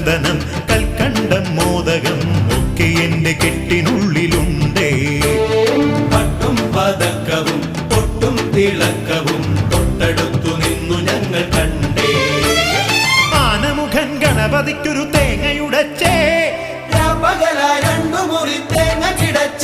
ചന്ദനം കൽക്കണ്ടം മോദകം ഒക്കെ എന്റെ കെട്ടിനുള്ളിലുണ്ടേ. പട്ടും പതക്കവും പൊട്ടും തിളക്കവും തൊട്ടടുത്തു നിന്നു ഞങ്ങൾ കണ്ടേ. ആനമുഖൻ ഗണപതിക്കൊരു തേങ്ങയുടച്ചേ, പകല രണ്ടു മുറി തേങ്ങ കിടച്ചേ.